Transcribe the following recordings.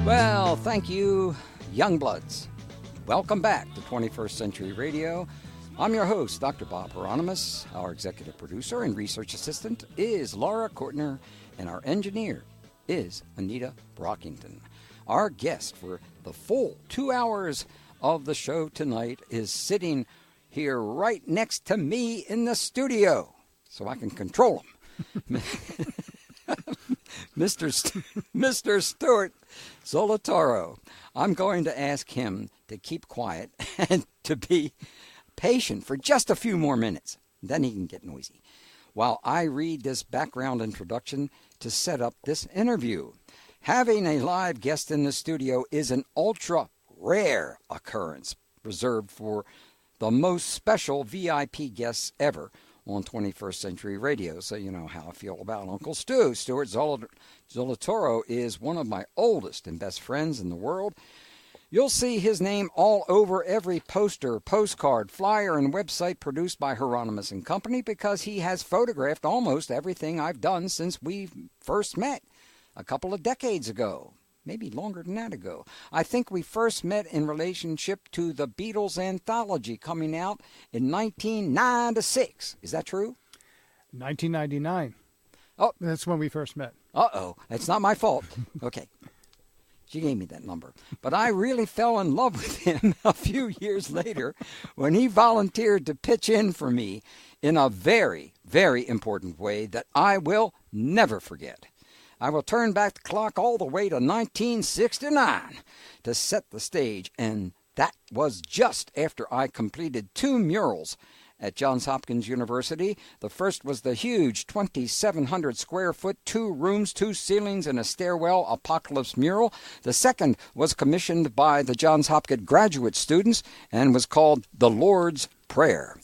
Well, thank you, Youngbloods. Welcome back to 21st Century Radio. I'm your host, Dr. Bob Hieronimus. Our executive producer and research assistant is Laura Kortner, and our engineer is Anita Brockington. Our guest for the full 2 hours of the show tonight is sitting here right next to me in the studio, so I can control him. Mr. Stuart Zolotorow. I'm going to ask him to keep quiet and to be patient for just a few more minutes. Then he can get noisy while I read this background introduction to set up this interview. Having a live guest in the studio is an ultra rare occurrence reserved for the most special VIP guests ever on 21st Century Radio. So you know how I feel about Uncle Stu. Stuart Zolotorow is one of my oldest and best friends in the world. You'll see his name all over every poster, postcard, flyer, and website produced by Hieronimus and Company because he has photographed almost everything I've done since we first met a couple of decades ago. Maybe longer than that ago. I think we first met in relationship to the Beatles anthology coming out in 1996. Is that true? 1999. Oh. That's when we first met. Uh-oh. It's not my fault. Okay. She gave me that number. But I really fell in love with him a few years later when he volunteered to pitch in for me in a very, very important way that I will never forget. I will turn back the clock all the way to 1969 to set the stage, and that was just after I completed 2 murals at Johns Hopkins University. The first was the huge 2,700 square foot, 2 rooms, 2 ceilings, and a stairwell Apocalypse mural. The second was commissioned by the Johns Hopkins graduate students and was called The Lord's Prayer.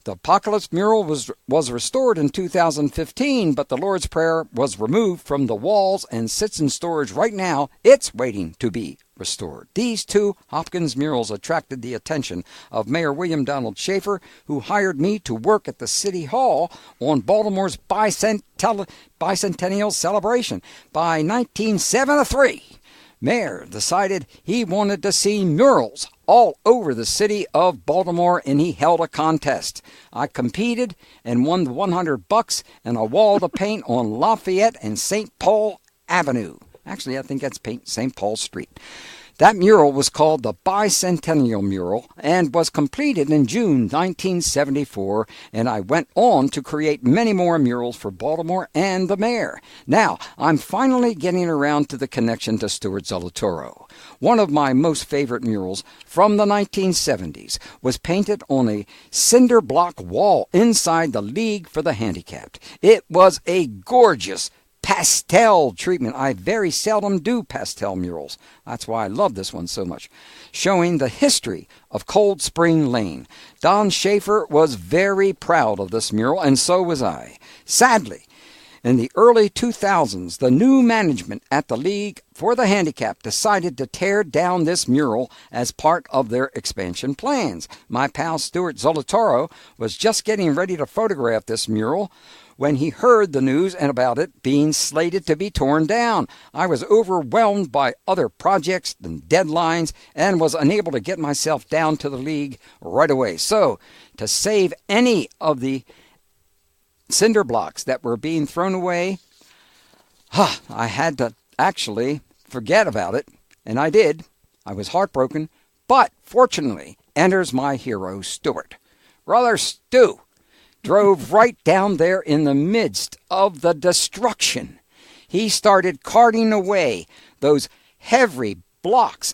The Apocalypse mural was restored in 2015, but the Lord's Prayer was removed from the walls and sits in storage right now. It's waiting to be restored. These 2 Hopkins murals attracted the attention of Mayor William Donald Schaefer, who hired me to work at the City Hall on Baltimore's bicentennial celebration. By 1973, Mayor decided he wanted to see murals all over the city of Baltimore, and he held a contest. I competed and won the $100 and a wall to paint on Lafayette and St. Paul Avenue. Actually, I think that's St. Paul Street. That mural was called the Bicentennial Mural and was completed in June 1974, and I went on to create many more murals for Baltimore and the mayor. Now, I'm finally getting around to the connection to Stuart Zolotorow. One of my most favorite murals from the 1970s was painted on a cinder block wall inside the League for the Handicapped. It was a gorgeous pastel treatment. I very seldom do pastel murals. That's why I love this one so much. Showing the history of Cold Spring Lane. Don Schaefer was very proud of this mural, and so was I. Sadly, in the early 2000s, the new management at the League for the Handicapped decided to tear down this mural as part of their expansion plans. My pal Stuart Zolotorow was just getting ready to photograph this mural when he heard the news and about it being slated to be torn down. I was overwhelmed by other projects and deadlines and was unable to get myself down to the League right away. So, to save any of the cinder blocks that were being thrown away, I had to actually forget about it, and I did. I was heartbroken, but fortunately enters my hero, Stuart. Brother Stu drove right down there in the midst of the destruction. He started carting away those heavy blocks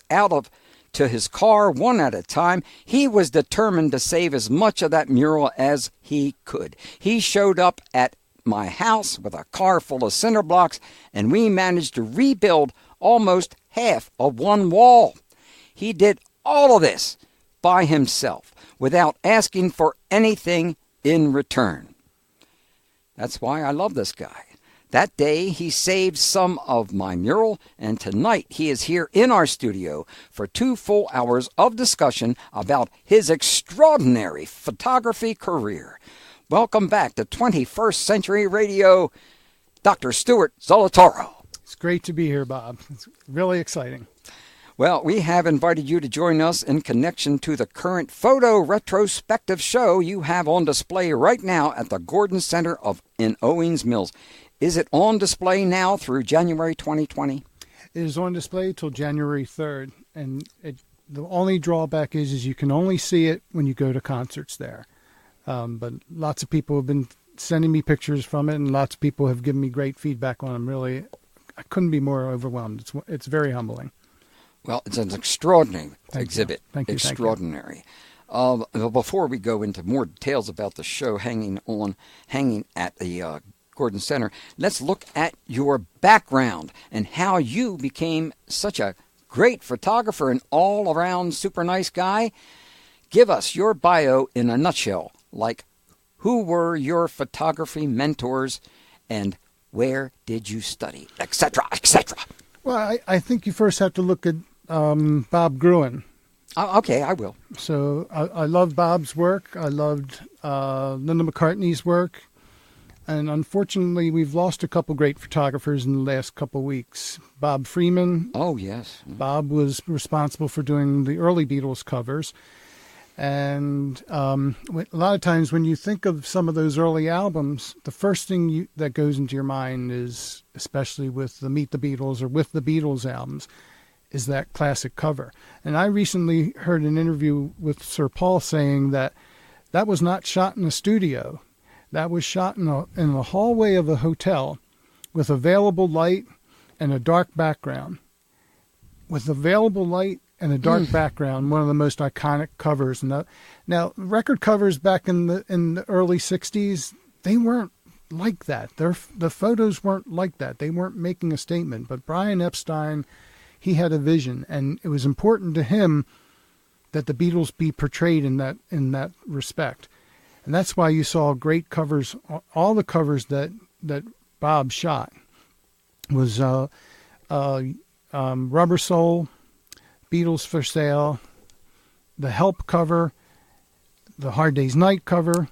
to his car one at a time. He was determined to save as much of that mural as he could. He showed up at my house with a car full of cinder blocks, and we managed to rebuild almost half of one wall. He did all of this by himself without asking for anything in return. That's why I love this guy. That day, he saved some of my mural, and tonight he is here in our studio for 2 full hours of discussion about his extraordinary photography career. Welcome back to 21st Century Radio, Dr. Stuart Zolotorow. It's great to be here, Bob. It's really exciting. Well, we have invited you to join us in connection to the current photo retrospective show you have on display right now at the Gordon Center in Owings Mills. Is it on display now through January 2020? It is on display till January 3rd, and the only drawback is you can only see it when you go to concerts there. But lots of people have been sending me pictures from it, and lots of people have given me great feedback on them. Really, I couldn't be more overwhelmed. It's very humbling. Well, it's an extraordinary exhibit. Thank you. Extraordinary. Before we go into more details about the show hanging at the Gordon Center, let's look at your background and how you became such a great photographer and all-around super nice guy. Give us your bio in a nutshell, like who were your photography mentors and where did you study, etc., etc. Well, I think you first have to look at Bob Gruen. Okay, I will. So I loved Bob's work. I loved Linda McCartney's work. And unfortunately, we've lost a couple great photographers in the last couple weeks. Bob Freeman. Oh, yes. Bob was responsible for doing the early Beatles covers. And a lot of times when you think of some of those early albums, the first thing that goes into your mind is, especially with the Meet the Beatles or with the Beatles albums, is that classic cover. And I recently heard an interview with Sir Paul saying that was not shot in a studio. That was shot in the hallway of a hotel with available light and a dark background. With available light and a dark background, one of the most iconic covers. Now, record covers back in the early 60s, they weren't like that. The photos weren't like that. They weren't making a statement. But Brian Epstein, he had a vision, and it was important to him that the Beatles be portrayed in that respect. And that's why you saw great covers. All the covers that Bob shot was Rubber Soul, Beatles for Sale, the Help cover, the Hard Day's Night cover,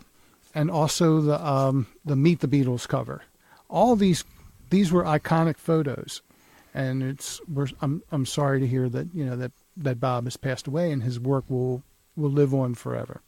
and also the Meet the Beatles cover. All these were iconic photos, and I'm sorry to hear that that Bob has passed away, and his work will live on forever.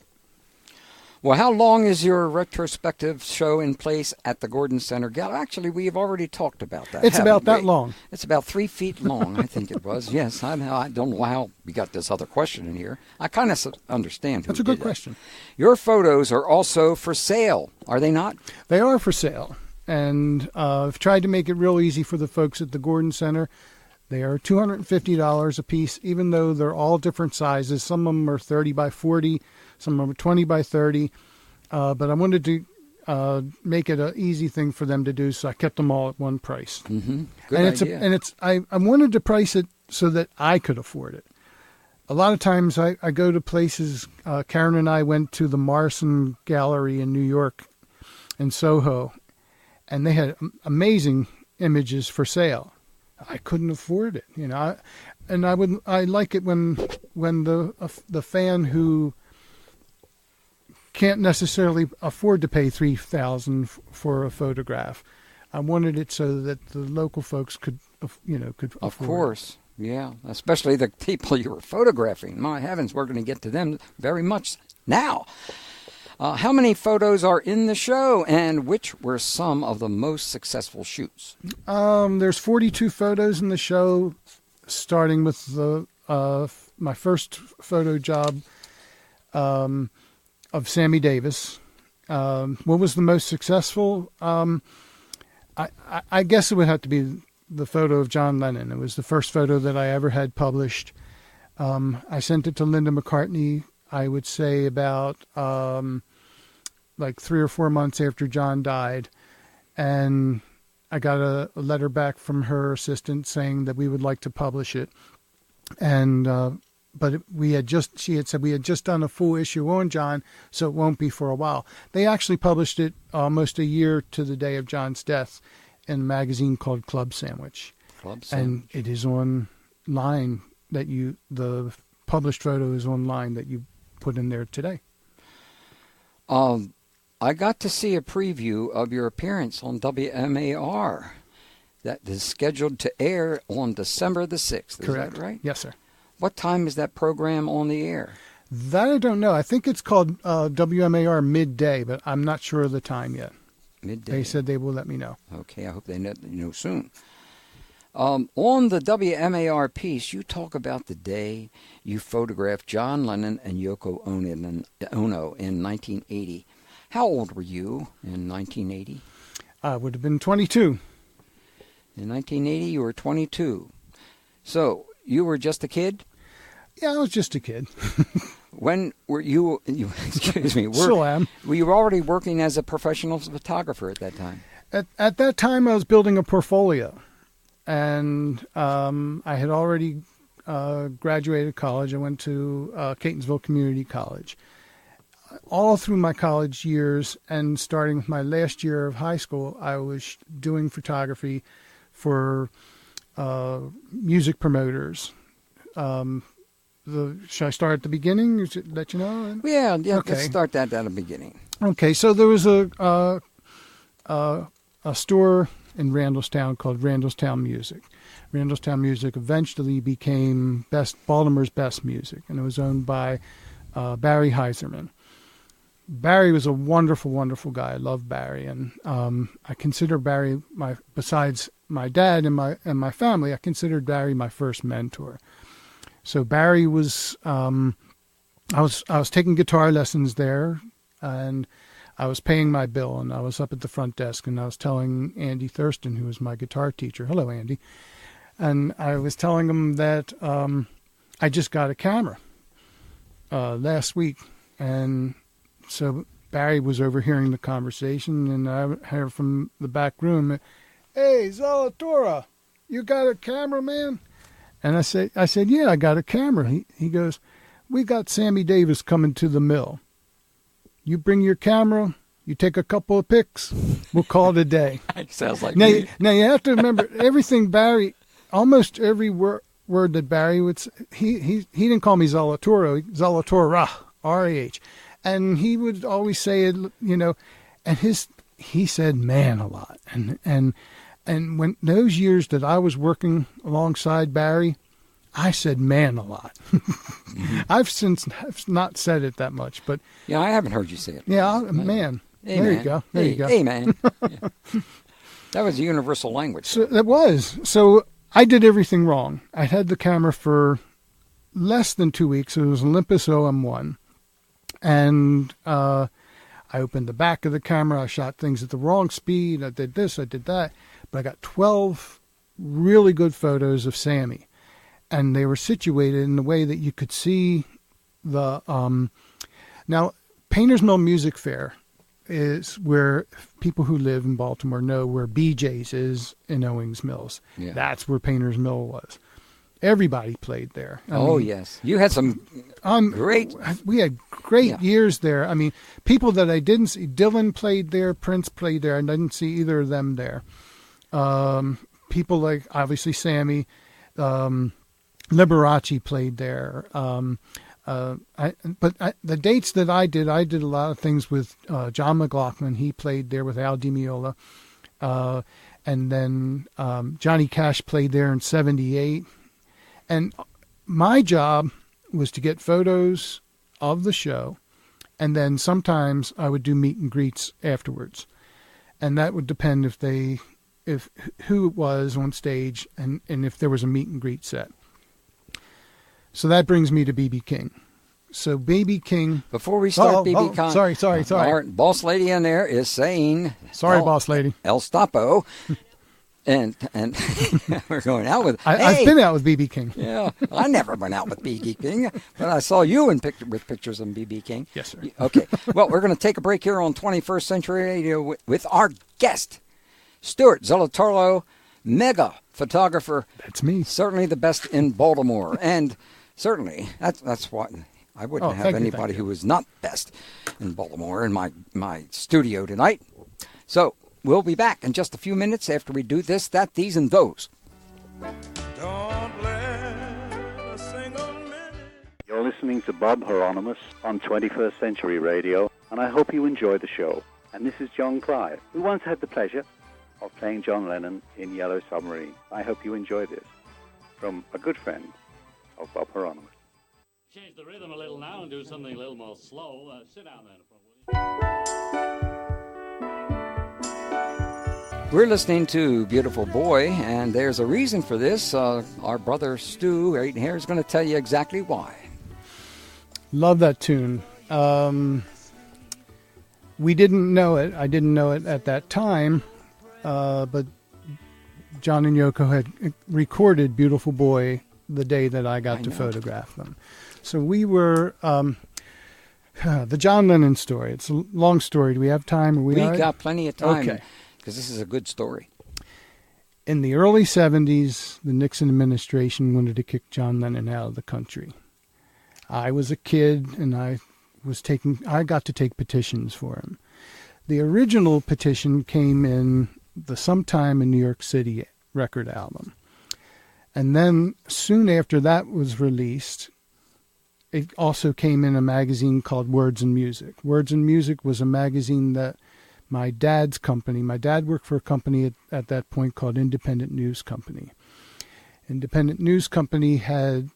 Well, how long is your retrospective show in place at the Gordon Center? Actually, we've already talked about that. It's about that long. It's about 3 feet long, I think it was. Yes, I don't know how we got this other question in here. I kind of understand. That's a good question. Your photos are also for sale, are they not? They are for sale, and I've tried to make it real easy for the folks at the Gordon Center. They are $250 a piece, even though they're all different sizes. Some of them are 30 by 40, some of them are 20 by 30. But I wanted to make it an easy thing for them to do, so I kept them all at one price. Mm-hmm. Good idea. I wanted to price it so that I could afford it. A lot of times I go to places. Karen and I went to the Morrison Gallery in New York, in Soho, and they had amazing images for sale. I couldn't afford it, I like it when the fan who can't necessarily afford to pay $3,000 for a photograph. I wanted it so that the local folks could afford Of course, yeah, especially the people you were photographing. My heavens, we're going to get to them very much now. How many photos are in the show, and which were some of the most successful shoots? There's 42 photos in the show, starting with my first photo job of Sammy Davis. What was the most successful? I guess it would have to be the photo of John Lennon. It was the first photo that I ever had published. I sent it to Linda McCartney, I would say about like 3 or 4 months after John died. And I got a letter back from her assistant saying that we would like to publish it. And but she had said we had just done a full issue on John, so it won't be for a while. They actually published it almost a year to the day of John's death in a magazine called Club Sandwich. And it is online the published photo is online that you put in there today. I got to see a preview of your appearance on WMAR. That is scheduled to air on December the 6th. Is Correct. that right? Yes, sir. What time is that program on the air? That I don't know. I think it's called WMAR Midday, but I'm not sure of the time yet. Midday. They said they will let me know. Okay, I hope they know soon. On the WMAR piece, you talk about the day you photographed John Lennon and Yoko Ono in 1980. How old were you in 1980? I would have been 22. In 1980, you were 22. So, you were just a kid? Yeah, I was just a kid. When were you excuse me, Still am. Were you already working as a professional photographer at that time? At that time, I was building a portfolio. And I had already graduated college. I went to Catonsville Community College. All through my college years and starting with my last year of high school, I was doing photography for music promoters. Should I start at the beginning? Let you know? Yeah. Okay. Let's start that at the beginning. Okay, so there was a store in Randallstown called Randallstown Music. Randallstown Music eventually became Baltimore's Best Music, and it was owned by Barry Heiserman. Barry was a wonderful, wonderful guy. I love Barry, and I consider Barry besides my dad and my family, I considered Barry my first mentor. So Barry was, I was taking guitar lessons there, and I was paying my bill, and I was up at the front desk, and I was telling Andy Thurston, who was my guitar teacher, hello, Andy, and I was telling him that I just got a camera last week, and so Barry was overhearing the conversation, and I heard from the back room, "Hey, Zolotorow, you got a camera, man?" And I said, "Yeah, I got a camera." He goes, "We got Sammy Davis coming to the mill. You bring your camera, you take a couple of pics, we'll call it a day." Sounds like me. Now you have to remember everything Barry, almost every word that Barry would say, he didn't call me Zolotorow, Zolotorow, R-A-H. And he would always say it, and he said man a lot. And when those years that I was working alongside Barry, I said man a lot. I've since not said it that much, but yeah, I haven't heard you say it. Yeah, man. Hey, there man. you go. There you go. Hey, man. Yeah. That was a universal language. So it was. So I did everything wrong. I had the camera for less than 2 weeks. It was Olympus OM1. And I opened the back of the camera. I shot things at the wrong speed. I did this, I did that. But I got 12 really good photos of Sammy. And they were situated in a way that you could see the... Now, Painters Mill Music Fair is where people who live in Baltimore know where BJ's is in Owings Mills. Yeah. That's where Painters Mill was. Everybody played there. I mean, yes. You had some great... We had great years there. I mean, people that I didn't see. Dylan played there. Prince played there. I didn't see either of them there. People like, obviously, Sammy. Liberace played there. The dates that I did a lot of things with John McLaughlin. He played there with Al Di Meola. And then Johnny Cash played there in 78. And my job was to get photos of the show, and then sometimes I would do meet and greets afterwards. And that would depend if who it was on stage and if there was a meet and greet set. So that brings me to B.B. King. So B.B. King... Before we start B.B. King... Sorry. Our boss lady in there is saying... Sorry, boss lady. El Stapo. And we're going out with... I've been out with B.B. King. Yeah, I never went out with B.B. King, but I saw you with pictures of B.B. King. Yes, sir. Okay, well, we're going to take a break here on 21st Century Radio with our guest, Stuart Zolotorow, mega photographer. That's me. Certainly the best in Baltimore, and certainly that's why I wouldn't have anybody who was not best in Baltimore in my studio tonight. So... we'll be back in just a few minutes after we do this, that, these, and those. Don't let a single minute. You're listening to Bob Hieronimus on 21st Century Radio, and I hope you enjoy the show. And this is John Clive, who once had the pleasure of playing John Lennon in Yellow Submarine. I hope you enjoy this from a good friend of Bob Hieronimus. Change the rhythm a little now and do something a little more slow. Sit down there in front, will you? We're listening to Beautiful Boy, and there's a reason for this. Our brother Stu right here is going to tell you exactly why. Love that tune. We didn't know it. I didn't know it at that time, but John and Yoko had recorded Beautiful Boy the day that I got to photograph them. So we were, the John Lennon story. It's a long story. Do we have time? We got plenty of time, okay, because this is a good story. In the early 70s, the Nixon administration wanted to kick John Lennon out of the country. I was a kid, and I got to take petitions for him. The original petition came in the Sometime in New York City record album. And then soon after that was released, it also came in a magazine called Words and Music. Words and Music was a magazine that my dad's company, my dad worked for a company at that point called Independent News Company. Independent News Company had,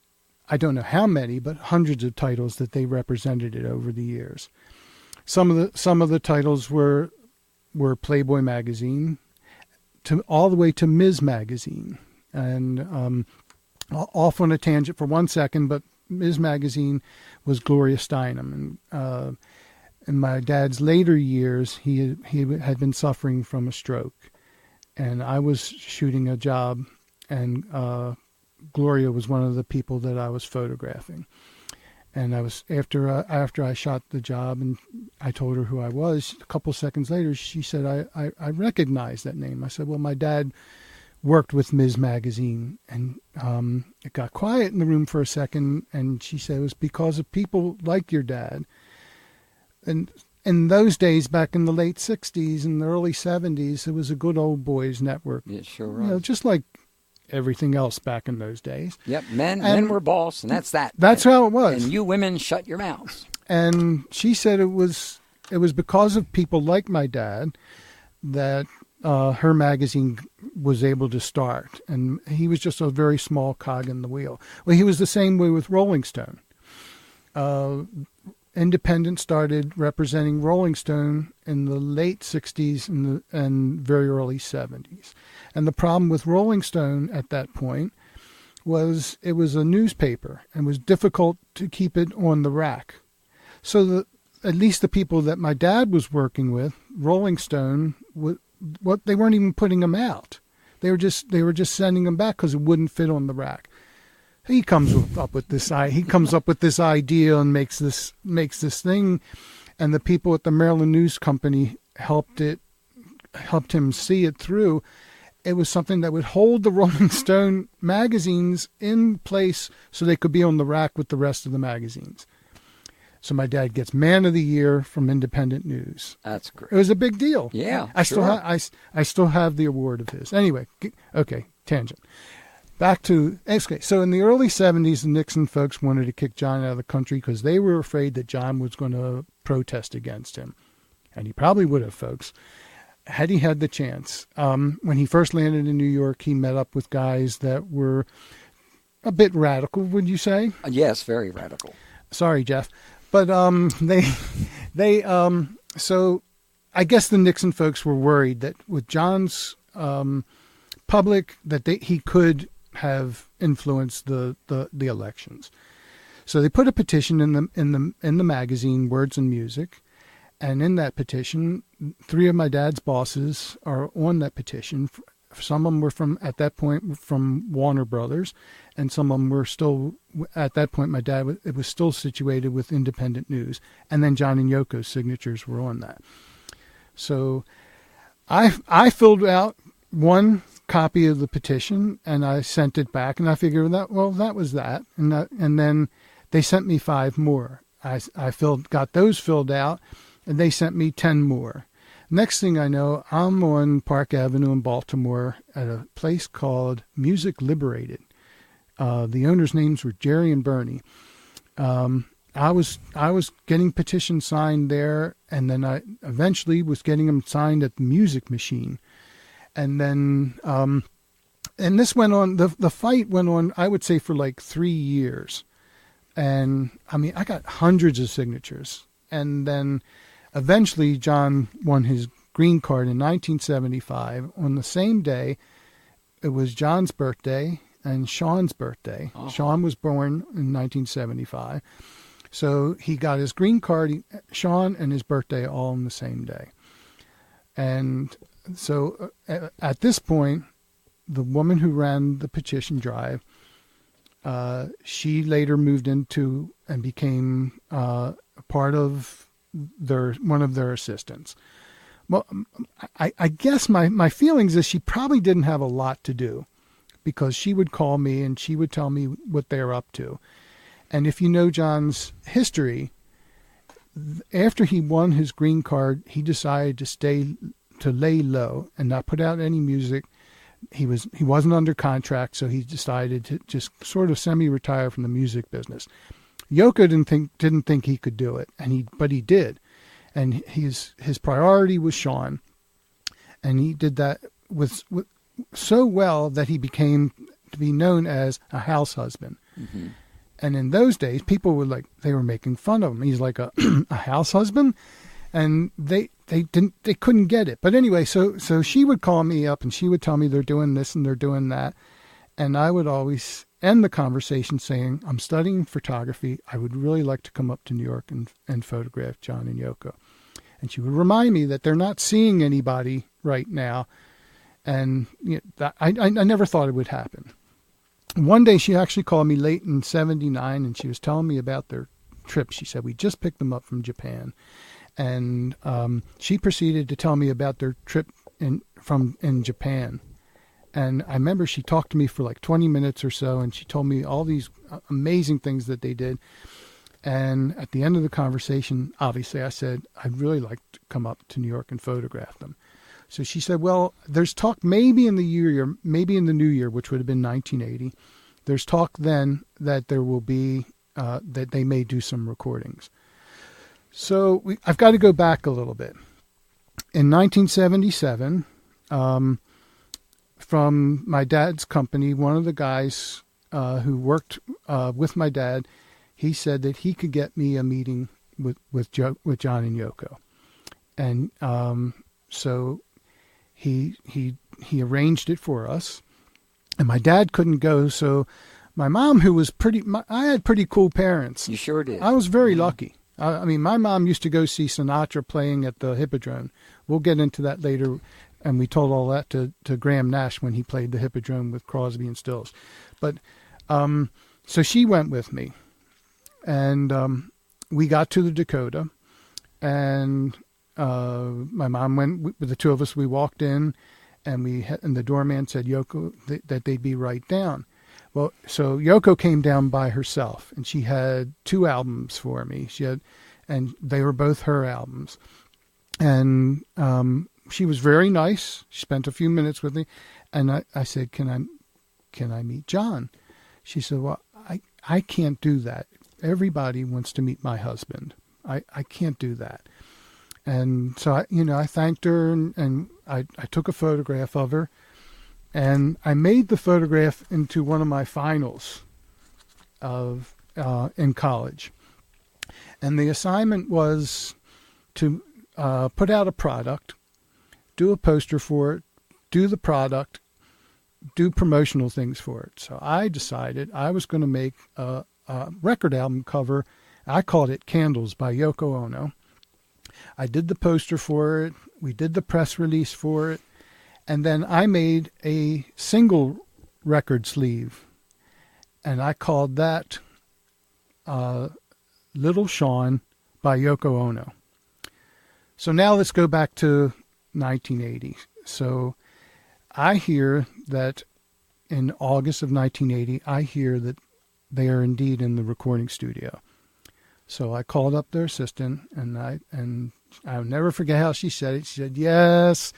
I don't know how many, but hundreds of titles that they represented it over the years. Some of the titles were Playboy magazine, all the way to Ms. magazine. And off on a tangent for 1 second, but Ms. magazine was Gloria Steinem. And in my dad's later years, he had been suffering from a stroke. And I was shooting a job, and Gloria was one of the people that I was photographing. And I was after I shot the job and I told her who I was, a couple seconds later, she said, I recognize that name. I said, well, my dad worked with Ms. Magazine. And it got quiet in the room for a second. And she said, it was because of people like your dad. And in those days, back in the late 60s and the early 70s, it was a good old boys network. It sure was. You know, just like everything else back in those days. Yep, men were boss, and that's that. That's how it was. And you women shut your mouths. And she said it was because of people like my dad that her magazine was able to start. And he was just a very small cog in the wheel. Well, he was the same way with Rolling Stone. Independent started representing Rolling Stone in the late 60s and very early 70s. And the problem with Rolling Stone at that point was it was a newspaper and was difficult to keep it on the rack. So at least the people that my dad was working with, Rolling Stone, they weren't even putting them out. They were just sending them back because it wouldn't fit on the rack. He comes up with this idea and makes this thing, and the people at the Maryland News Company helped him see it through. It was something that would hold the Rolling Stone magazines in place so they could be on the rack with the rest of the magazines. So my dad gets Man of the Year from Independent News. That's great. It was a big deal. Yeah, I still have the award of his. Anyway, okay, tangent. Back to, okay, so in the early 70s, the Nixon folks wanted to kick John out of the country because they were afraid that John was going to protest against him. And he probably would have, folks, had he had the chance. When he first landed in New York, he met up with guys that were a bit radical, would you say? Yes, very radical. Sorry, Jeff. But so I guess the Nixon folks were worried that with John's public, that he could have influenced the elections. So they put a petition in the magazine Words and Music, and in that petition, 3 of my dad's bosses are on that petition. Some of them were at that point from Warner Brothers, and some of them were still at that point. My dad it was still situated with Independent News, and then John and Yoko's signatures were on that. So I filled out one copy of the petition and I sent it back, and I figured that was that, and then they sent me 5 more. I got those filled out, and they sent me 10 more. Next thing I know, I'm on Park Avenue in Baltimore at a place called Music Liberated. The owners' names were Jerry and Bernie. I was getting petitions signed there, and then I eventually was getting them signed at the Music Machine. And then, and this went on, the fight went on, I would say, for like 3 years. And I mean, I got hundreds of signatures. And then eventually John won his green card in 1975. On the same day, it was John's birthday and Sean's birthday. Oh. Sean was born in 1975. So he got his green card, Sean, and his birthday all on the same day. And so at this point, the woman who ran the petition drive, she later moved into and became a part of one of their assistants. Well, I guess my feelings is she probably didn't have a lot to do, because she would call me and she would tell me what they're up to. And if you know John's history, after he won his green card, he decided to lay low and not put out any music. He wasn't under contract, so he decided to just sort of semi-retire from the music business. Yoko didn't think he could do it, but he did. And his priority was Sean, and he did that with so well that he became to be known as a house husband. Mm-hmm. And in those days, people were they were making fun of him. He's like a house husband, and they couldn't get it. But anyway, so she would call me up and she would tell me they're doing this and they're doing that, and I would always end the conversation saying, I'm studying photography. I would really like to come up to New York and photograph John and Yoko. And she would remind me that they're not seeing anybody right now. And I never thought it would happen. One day she actually called me late in 79 and she was telling me about their trip. She said, we just picked them up from Japan. And she proceeded to tell me about their trip in Japan. And I remember she talked to me for like 20 minutes or so, and she told me all these amazing things that they did. And at the end of the conversation, obviously, I said, I'd really like to come up to New York and photograph them. So she said, well, there's talk maybe in the new year, which would have been 1980. There's talk then that there will be, that they may do some recordings. So I've got to go back a little bit. In 1977, from my dad's company, one of the guys who worked with my dad, he said that he could get me a meeting with John and Yoko. And so he arranged it for us. And my dad couldn't go, so my mom, who was I had pretty cool parents. You sure did. I was very lucky. I mean, my mom used to go see Sinatra playing at the Hippodrome. We'll get into that later, and we told all that to Graham Nash when he played the Hippodrome with Crosby and Stills. But so she went with me, and we got to the Dakota, and my mom went with the two of us. We walked in, and the doorman said Yoko that they'd be right down. Well, so Yoko came down by herself, and she had 2 albums for me. And they were both her albums. And she was very nice. She spent a few minutes with me, and I said, "Can I meet John?" She said, "Well, I can't do that. Everybody wants to meet my husband. I can't do that." And so I thanked her, and I took a photograph of her. And I made the photograph into one of my finals in college. And the assignment was to put out a product, do a poster for it, do the product, do promotional things for it. So I decided I was going to make a record album cover. I called it Candles by Yoko Ono. I did the poster for it. We did the press release for it. And then I made a single record sleeve, and I called that Little Sean by Yoko Ono. So now let's go back to 1980. So I hear that in August of 1980, I hear that they are indeed in the recording studio. So I called up their assistant, and I'll never forget how she said it. She said, "Yes."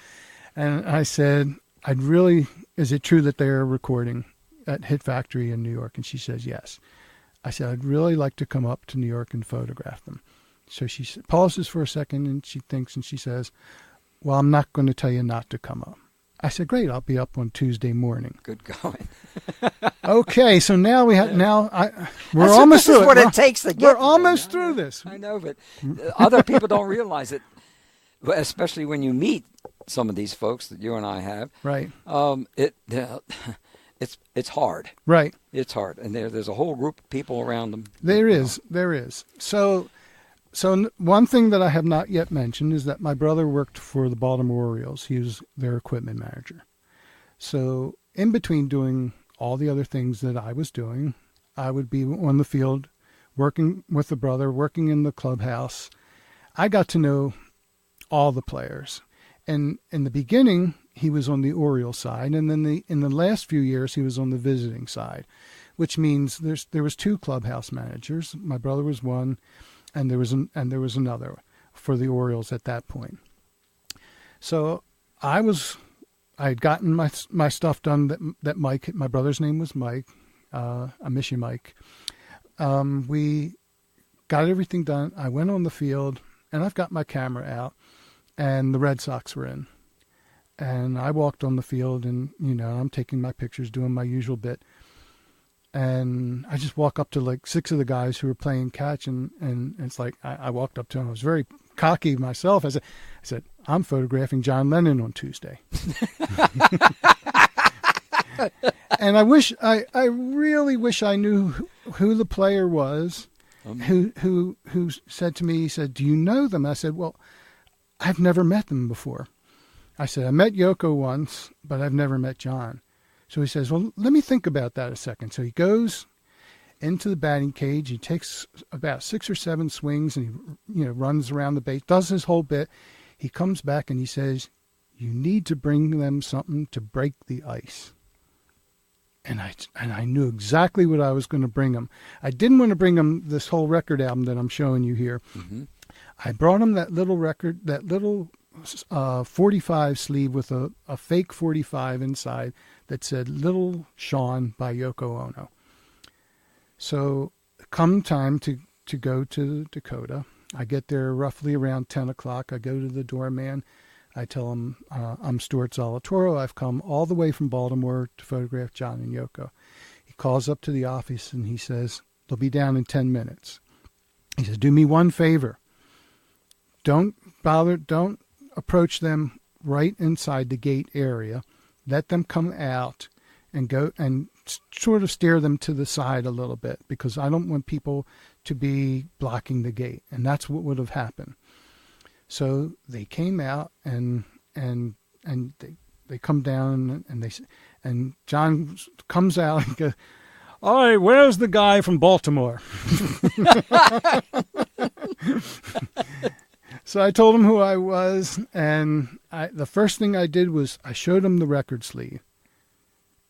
And I said, is it true that they're recording at Hit Factory in New York? And she says, yes. I said, I'd really like to come up to New York and photograph them. So she pauses for a second, and she thinks, and she says, well, I'm not going to tell you not to come up. I said, great, I'll be up on Tuesday morning. Good going. Okay, so now we're This almost is through it. what it takes to get We're through. almost through this. I know, but other people don't realize it, especially when you meet some of these folks that you and I have. Right. It's hard. Right. It's hard, and there's a whole group of people around them. There is. So one thing that I have not yet mentioned is that my brother worked for the Baltimore Orioles. He was their equipment manager. So in between doing all the other things that I was doing, I would be on the field working with the brother, working in the clubhouse. I got to know all the players. And in the beginning, he was on the Orioles side, and then in the last few years, he was on the visiting side, which means there was two clubhouse managers. My brother was one, and there was another for the Orioles at that point. So I had gotten my stuff done. That Mike, my brother's name was Mike. I miss you, Mike. We got everything done. I went on the field, and I've got my camera out, and the Red Sox were in. And I walked on the field, and, I'm taking my pictures, doing my usual bit. And I just walk up to like 6 of the guys who were playing catch, and it's like I walked up to them. I was very cocky myself. I said, I'm photographing John Lennon on Tuesday. And I really wish I knew who the player was, who said to me, he said, do you know them? I said, well, I've never met them before. I said, I met Yoko once, but I've never met John. So he says, well, let me think about that a second. So he goes into the batting cage. He takes about 6 or 7 swings, and he runs around the base, does his whole bit. He comes back and he says, you need to bring them something to break the ice. And I knew exactly what I was going to bring him. I didn't want to bring him this whole record album that I'm showing you here. Mm-hmm. I brought him that little record, that little 45 sleeve with a fake 45 inside that said Little Sean by Yoko Ono. So come time to go to Dakota, I get there roughly around 10 o'clock. I go to the doorman. I tell him, I'm Stuart Zolotorow. I've come all the way from Baltimore to photograph John and Yoko. He calls up to the office and he says, they'll be down in 10 minutes. He says, do me one favor. Don't approach them right inside the gate area. Let them come out and go and sort of steer them to the side a little bit, because I don't want people to be blocking the gate. And that's what would have happened. So they came out and they come down and John comes out and goes, all right, where's the guy from Baltimore? So I told him who I was, and the first thing I did was I showed him the record sleeve.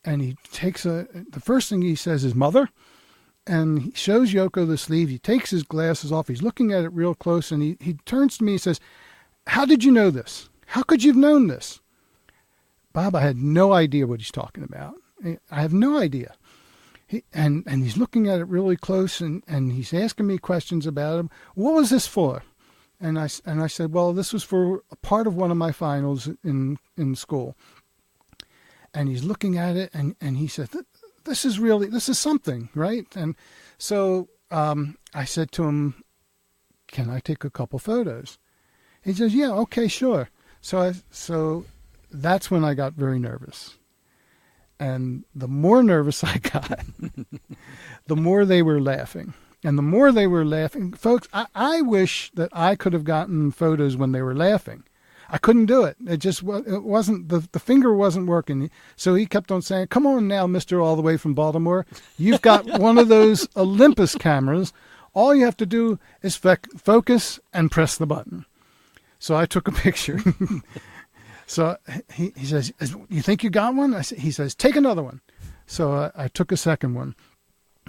And he takes the first thing he says is, Mother? And he shows Yoko the sleeve. He takes his glasses off. He's looking at it real close, and he turns to me and says, how did you know this? How could you have known this? Bob, I had no idea what he's talking about. I have no idea. And he's looking at it really close, and he's asking me questions about him. What was this for? And I said, well, this was for a part of one of my finals in school. And he's looking at it, and he said, this is something, right? And so I said to him, can I take a couple photos? He says, yeah, okay, sure. So that's when I got very nervous. And the more nervous I got, the more they were laughing. And the more they were laughing, folks, I wish that I could have gotten photos when they were laughing. I couldn't do it. It wasn't, the finger wasn't working. So he kept on saying, come on now, Mr. All the way from Baltimore. You've got one of those Olympus cameras. All you have to do is focus and press the button. So I took a picture. So he says, you think you got one? He says, take another one. So I took a second one.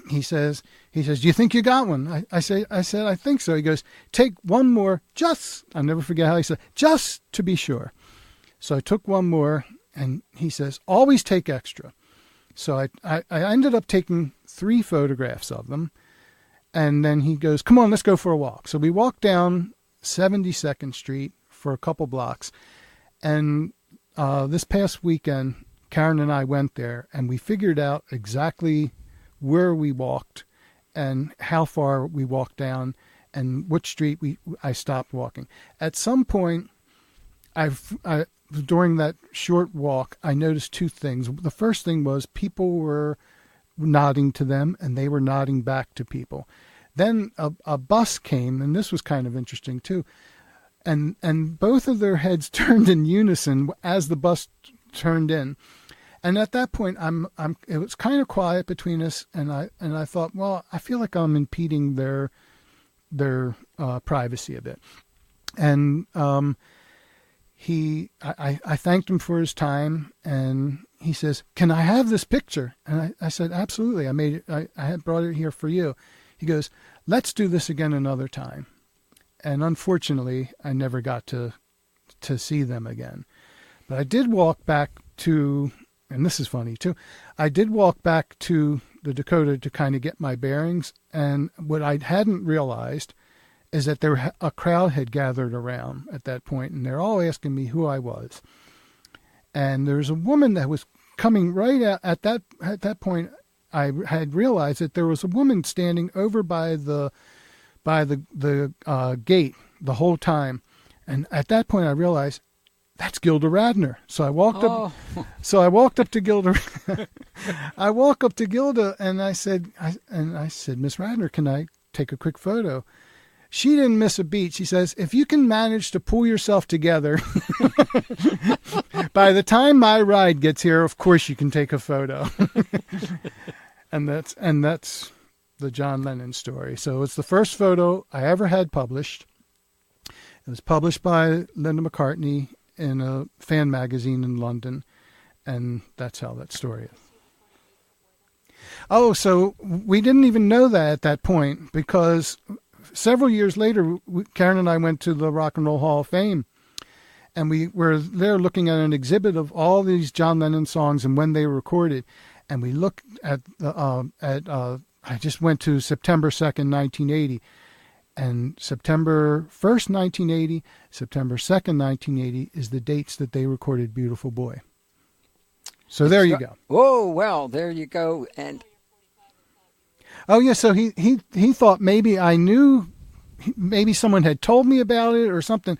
He says, do you think you got one? I said, I think so. He goes, take one more, I'll never forget how he said, just to be sure. So I took one more, and he says, always take extra. So I ended up taking 3 photographs of them. And then he goes, come on, let's go for a walk. So we walked down 72nd Street for a couple blocks. And this past weekend, Karen and I went there, and we figured out exactly where we walked and how far we walked down and which street I stopped walking. At some point, during that short walk, I noticed two things. The first thing was people were nodding to them, and they were nodding back to people. Then a bus came, and this was kind of interesting too. And both of their heads turned in unison as the bus turned in. And at that point, it was kind of quiet between us, and I thought, well, I feel like I'm impeding their privacy a bit. And I thanked him for his time, and he says, "Can I have this picture?" And I said, "Absolutely. I had brought it here for you." He goes, "Let's do this again another time." And unfortunately, I never got to see them again. But I did walk back to, and this is funny too, I did walk back to the Dakota to kind of get my bearings. And what I hadn't realized is that a crowd had gathered around at that point, and they're all asking me who I was. And there's a woman that was coming right out at that point. I had realized that there was a woman standing over by the gate the whole time, and at that point I realized that's Gilda Radner. So I walked up. So I walked up to Gilda. I walk up to Gilda, and I said, "Miss Radner, can I take a quick photo?" She didn't miss a beat. She says, "If you can manage to pull yourself together, by the time my ride gets here, of course you can take a photo." and that's the John Lennon story. So it's the first photo I ever had published. It was published by Linda McCartney in a fan magazine in London, and that's how that story is. Oh, so we didn't even know that at that point, because several years later, Karen and I went to the Rock and Roll Hall of Fame, and we were there looking at an exhibit of all these John Lennon songs and when they were recorded. And we looked at I just went to September 2nd, 1980, and September 1st, 1980, September 2nd, 1980 is the dates that they recorded Beautiful Boy. So there you go. Oh, well, there you go. And oh, yeah, so he thought maybe I knew, maybe someone had told me about it or something.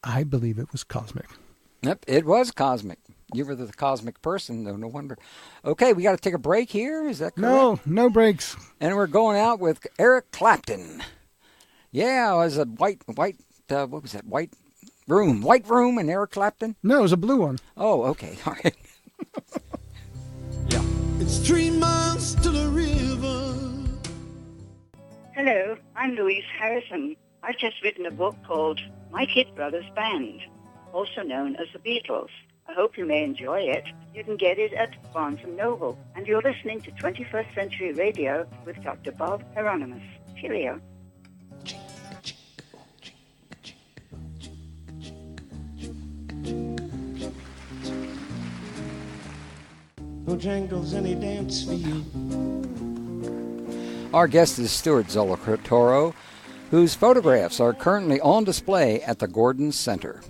I believe it was cosmic. Yep, it was cosmic. You were the cosmic person, though, no wonder. Okay, we got to take a break here, is that correct? No breaks. And we're going out with Eric Clapton. Yeah, it was a white, what was that, White Room and Eric Clapton? No, it was a blue one. Oh, okay, all right. Yeah. It's 3 miles to the river. Hello, I'm Louise Harrison. I've just written a book called My Kid Brothers Band, also known as the Beatles. I hope you may enjoy it. You can get it at Barnes & Noble. And you're listening to 21st Century Radio with Dr. Bob Hieronimus. Cheerio. Bojangles, any dance for you. Our guest is Stuart Zolotorow, whose photographs are currently on display at the Gordon Center.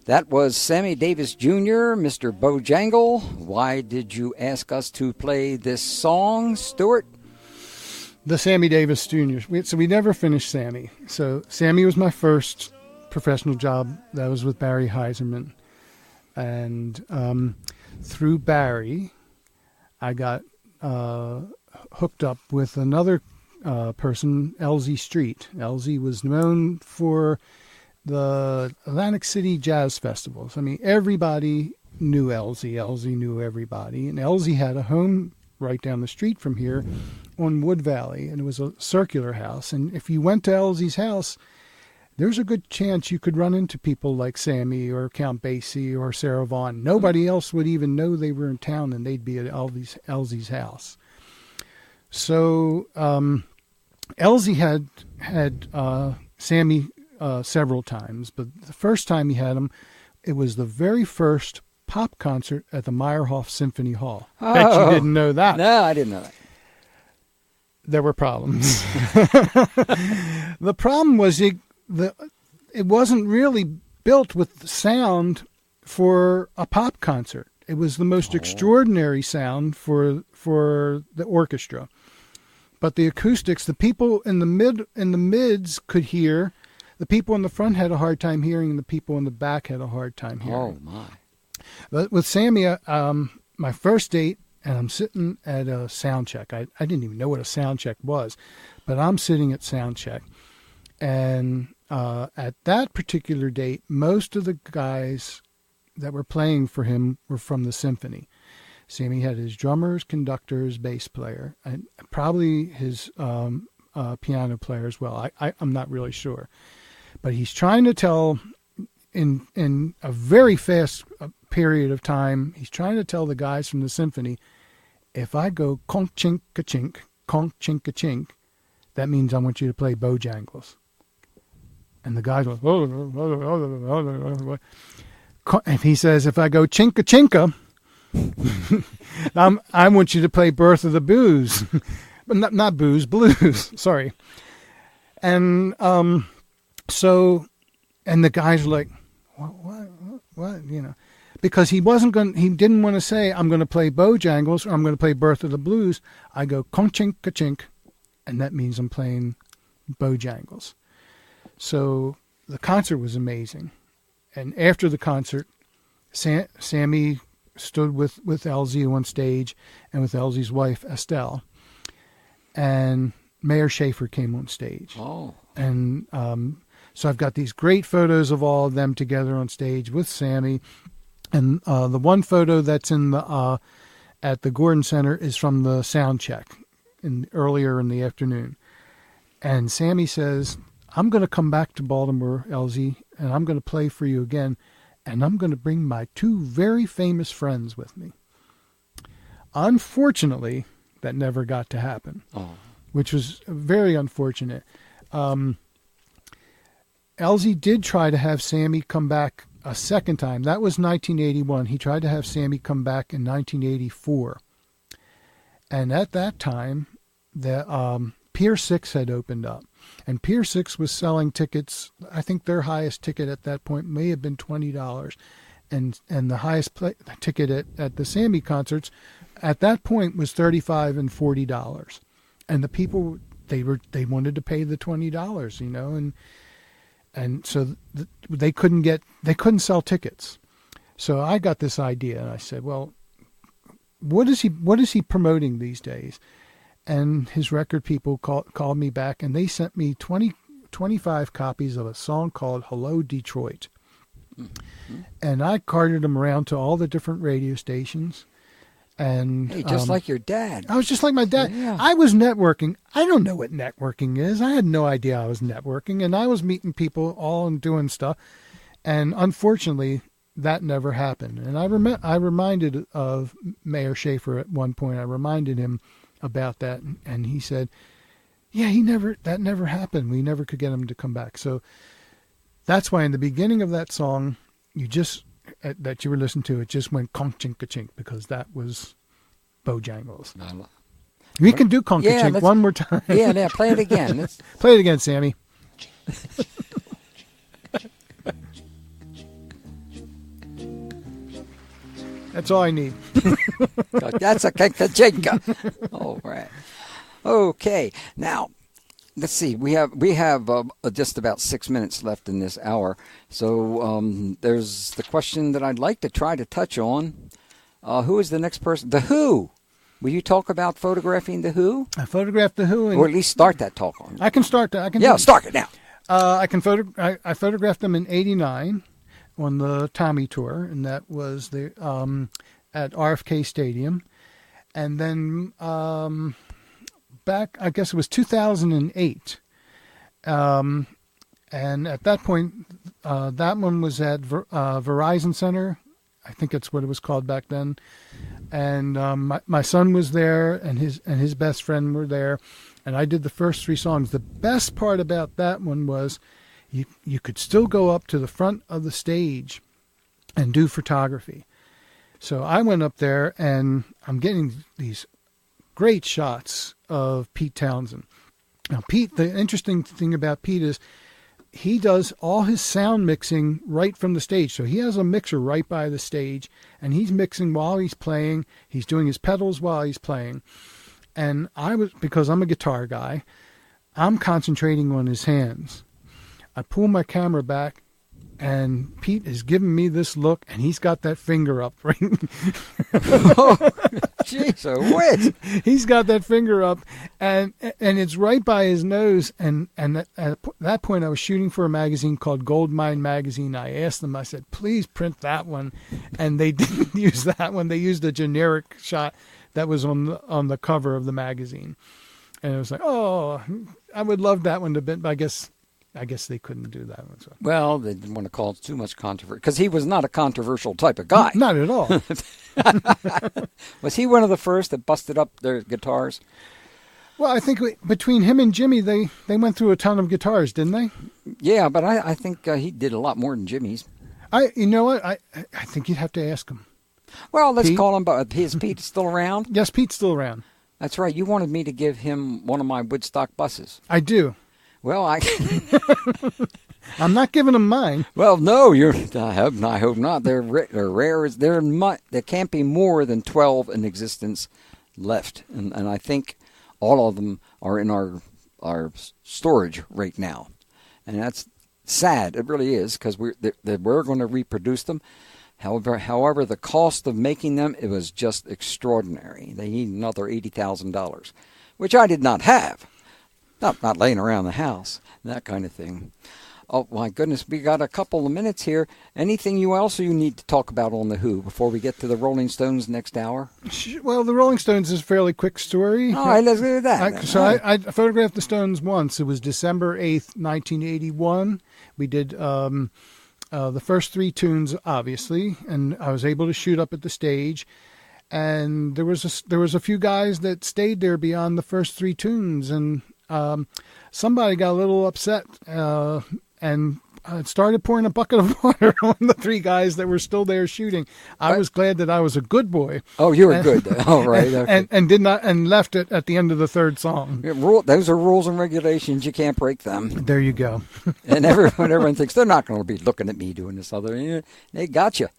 That was Sammy Davis Jr., Mr. Bojangle. Why did you ask us to play this song, Stuart? The Sammy Davis Jr. So we never finished Sammy. So Sammy was my first professional job. That was with Barry Heiserman. And through Barry, I got hooked up with another person, Elsie Street. Elsie was known for the Atlantic City Jazz Festivals. I mean, everybody knew Elsie. Elsie knew everybody. And Elsie had a home right down the street from here on Wood Valley, and it was a circular house. And if you went to Elsie's house, there's a good chance you could run into people like Sammy or Count Basie or Sarah Vaughan. Nobody else would even know they were in town, and they'd be at Elsie's house. So Elsie had Sammy several times, but the first time he had him, it was the very first pop concert at the Meyerhoff Symphony Hall. Oh. Bet you didn't know that. No, I didn't know that. There were problems. The problem was it wasn't really built with sound for a pop concert. It was the most extraordinary sound for the orchestra. But the acoustics, the people in the mids could hear. The people in the front had a hard time hearing, and the people in the back had a hard time hearing. Oh, my. But with Sammy, my first date, and I'm sitting at a sound check. I didn't even know what a sound check was, but I'm sitting at sound check. And at that particular date, most of the guys that were playing for him were from the symphony. Sammy had his drummers, conductors, bass player, and probably his piano player as well. I'm not really sure. But he's trying to tell, in a very fast period of time, he's trying to tell the guys from the symphony, if I go conk chink a chink, conk chink a chink, that means I want you to play Bojangles. And the guys go, and he says, if I go chinka chinka, I want you to play Birth of the Blues. But not booze, blues. Sorry. And so, and the guys were like, what, you know, because he didn't want to say, I'm going to play Bojangles or I'm going to play Birth of the Blues. I go conk chink ka chink, and that means I'm playing Bojangles. So the concert was amazing. And after the concert, Sammy stood with Elsie on stage and with Elsie's wife, Estelle. And Mayor Schaefer came on stage. Oh. And so I've got these great photos of all of them together on stage with Sammy. And the one photo that's in the at the Gordon Center is from the sound check earlier in the afternoon. And Sammy says, I'm going to come back to Baltimore, Elsie, and I'm going to play for you again. And I'm going to bring my two very famous friends with me. Unfortunately, that never got to happen, which was very unfortunate. Elsie did try to have Sammy come back a second time. That was 1981. He tried to have Sammy come back in 1984. And at that time, the Pier 6 had opened up. And Pier 6 was selling tickets. I think their highest ticket at that point may have been $20. And the highest ticket at the Sammy concerts at that point was $35 and $40. And the people, they wanted to pay the $20, you know, and so they couldn't sell tickets. So I got this idea, and I said, well, what is he promoting these days? And his record people called me back, and they sent me 25 copies of a song called Hello, Detroit. Mm-hmm. And I carted them around to all the different radio stations. And hey, just like your dad. I was just like my dad. Yeah. I was networking. I don't know what networking is. I had no idea I was networking, and I was meeting people all and doing stuff. And unfortunately, that never happened. And I reminded of Mayor Schaefer at one point. I reminded him about that, and he said, yeah, that never happened. We never could get him to come back. So that's why in the beginning of that song, that you were listening to, it just went conk chink ka chink, because that was Bojangles. We can do conk chink one more time. Yeah, play it again. Play it again, Sammy. That's all I need. That's a ka-chink. All right. Okay. Now, let's see. We have just about 6 minutes left in this hour. So there's the question that I'd like to try to touch on. Who is the next person? The Who. Will you talk about photographing The Who? I photographed The Who. Or at least start that talk on. I can start that. Start it now. I photographed them in '89 on the Tommy tour, and that was at RFK Stadium. And then back, I guess it was 2008. And at that point, that one was at Verizon Center. I think that's what it was called back then. And my son was there, and his best friend were there. And I did the first three songs. The best part about that one was you could still go up to the front of the stage and do photography. So I went up there, and I'm getting these great shots of Pete Townsend. Now, Pete, the interesting thing about Pete is he does all his sound mixing right from the stage. So he has a mixer right by the stage, and he's mixing while he's playing. He's doing his pedals while he's playing. And because I'm a guitar guy, I'm concentrating on his hands. I pull my camera back, and Pete is giving me this look, and he's got that finger up. Right? Oh, jeez, a wit. He's got that finger up, and it's right by his nose. And at that point, I was shooting for a magazine called Goldmine Magazine. I asked them, I said, please print that one. And they didn't use that one. They used a generic shot that was on the cover of the magazine. And it was like, oh, I would love that one to be, but I guess they couldn't do that one. So. Well, they didn't want to cause too much controversy, because he was not a controversial type of guy. Not at all. Was he one of the first that busted up their guitars? Well, I think between him and Jimmy, they went through a ton of guitars, didn't they? Yeah, but I think he did a lot more than Jimmy's. You know what? I think you'd have to ask him. Well, let's Pete? call him. Is Pete still around? Yes, Pete's still around. That's right. You wanted me to give him one of my Woodstock buses. I do. Well, I'm not giving him mine. Well, no, I hope not. They're rare. There can't be more than 12 in existence left, and I think all of them are in our storage right now, and that's sad. It really is, because we're going to reproduce them. However, the cost of making them, it was just extraordinary. They need another $80,000, which I did not have. Not laying around the house, that kind of thing. Oh, my goodness, we got a couple of minutes here. Anything else you need to talk about on The Who before we get to the Rolling Stones next hour? Well, the Rolling Stones is a fairly quick story. All right, let's do that. I photographed the Stones once. It was December 8th, 1981. We did the first three tunes, obviously, and I was able to shoot up at the stage. And there was a few guys that stayed there beyond the first three tunes, and somebody got a little upset and started pouring a bucket of water on the three guys that were still there shooting. I was glad that I was a good boy. Oh, you were good. All right. Okay. And did not and left it at the end of the third song. Those are rules and regulations. You can't break them. There you go. And everyone thinks they're not going to be looking at me doing this other. They got you,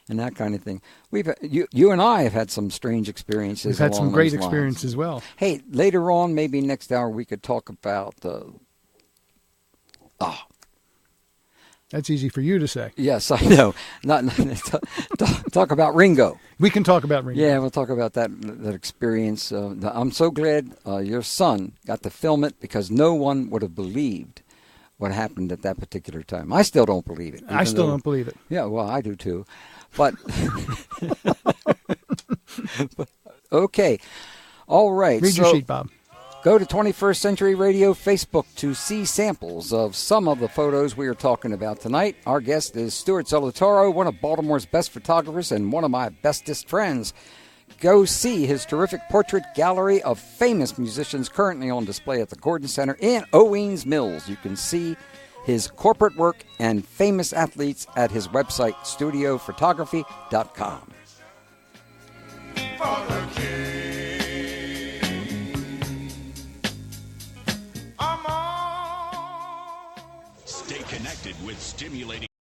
and that kind of thing. You and I have had some strange experiences. We've had some great lines. experiences as well. Hey, later on, maybe next hour, we could talk about. That's easy for you to say. Yes, I know. Talk about Ringo. We can talk about Ringo. Yeah, we'll talk about that experience. I'm so glad your son got to film it, because no one would have believed what happened at that particular time. I still don't believe it. I still don't believe it. Yeah, well, I do too. But, okay. All right. Read your sheet, Bob. Go to 21st Century Radio Facebook to see samples of some of the photos we are talking about tonight. Our guest is Stuart Zolotorow, one of Baltimore's best photographers and one of my bestest friends. Go see his terrific portrait gallery of famous musicians currently on display at the Gordon Center in Owings Mills. You can see his corporate work and famous athletes at his website, studiophotography.com. Stay connected with stimulating